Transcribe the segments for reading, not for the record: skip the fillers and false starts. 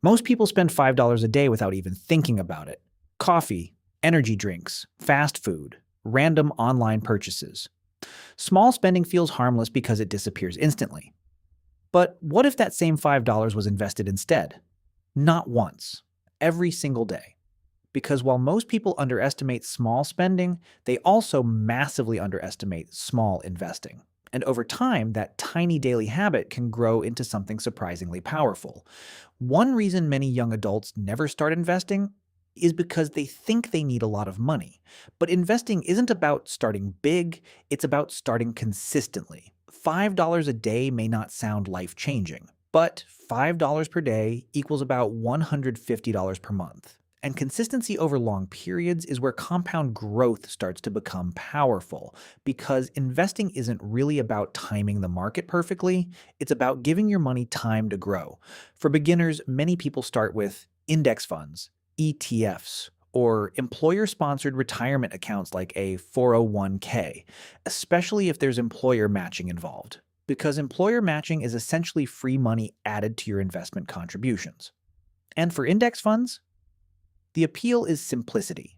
Most people spend $5 a day without even thinking about it. Coffee, energy drinks, fast food, random online purchases. Small spending feels harmless because it disappears instantly. But what if that same $5 was invested instead? Not once, every single day. Because while most people underestimate small spending, they also massively underestimate small investing. And over time, that tiny daily habit can grow into something surprisingly powerful. One reason many young adults never start investing is because they think they need a lot of money. But investing isn't about starting big, it's about starting consistently. $5 a day may not sound life-changing, but $5 per day equals about $150 per month. And consistency over long periods is where compound growth starts to become powerful, because investing isn't really about timing the market perfectly, it's about giving your money time to grow. For beginners, many people start with index funds, ETFs, or employer-sponsored retirement accounts like a 401k, especially if there's employer matching involved, because employer matching is essentially free money added to your investment contributions. And for index funds, the appeal is simplicity.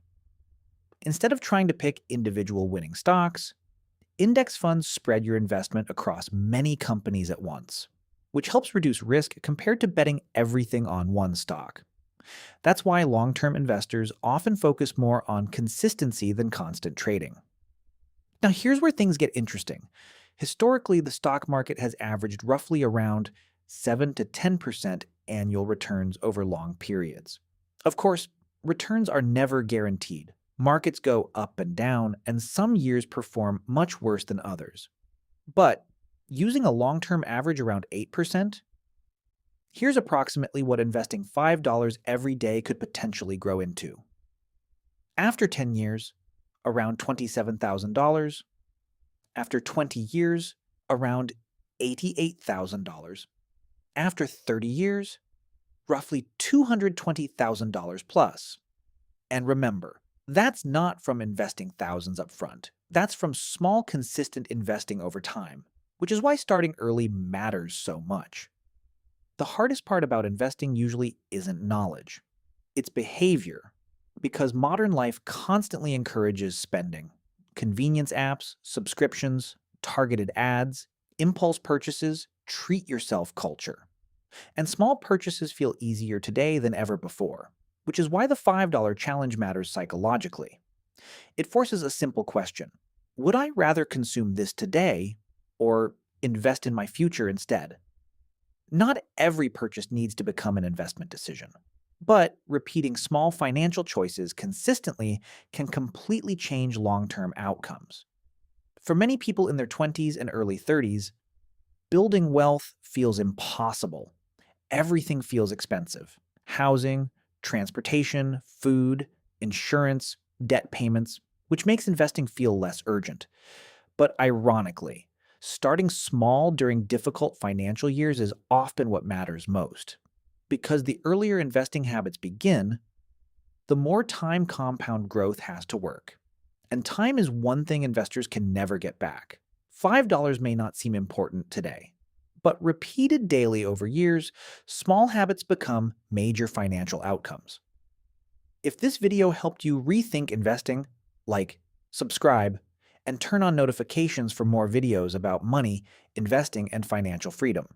Instead of trying to pick individual winning stocks, index funds spread your investment across many companies at once, which helps reduce risk compared to betting everything on one stock. That's why long-term investors often focus more on consistency than constant trading. Now, here's where things get interesting. Historically, the stock market has averaged roughly around 7 to 10% annual returns over long periods. Of course, returns are never guaranteed. Markets go up and down, and some years perform much worse than others. But using a long-term average around 8%, here's approximately what investing $5 every day could potentially grow into. After 10 years, around $27,000. After 20 years, around $88,000. After 30 years, roughly $220,000 plus. And remember, that's not from investing thousands up front. That's from small, consistent investing over time, which is why starting early matters so much. The hardest part about investing usually isn't knowledge. It's behavior, because modern life constantly encourages spending. Convenience apps, subscriptions, targeted ads, impulse purchases, treat yourself culture. And small purchases feel easier today than ever before, which is why the $5 challenge matters psychologically. It forces a simple question: would I rather consume this today or invest in my future instead? Not every purchase needs to become an investment decision, but repeating small financial choices consistently can completely change long-term outcomes. For many people in their 20s and early 30s, building wealth feels impossible. Everything feels expensive: housing, transportation, food, insurance, debt payments, which makes investing feel less urgent. But ironically, starting small during difficult financial years is often what matters most. Because the earlier investing habits begin, the more time compound growth has to work. And time is one thing investors can never get back. $5 may not seem important today, but repeated daily over years, small habits become major financial outcomes. If this video helped you rethink investing, like, subscribe, and turn on notifications for more videos about money, investing, and financial freedom.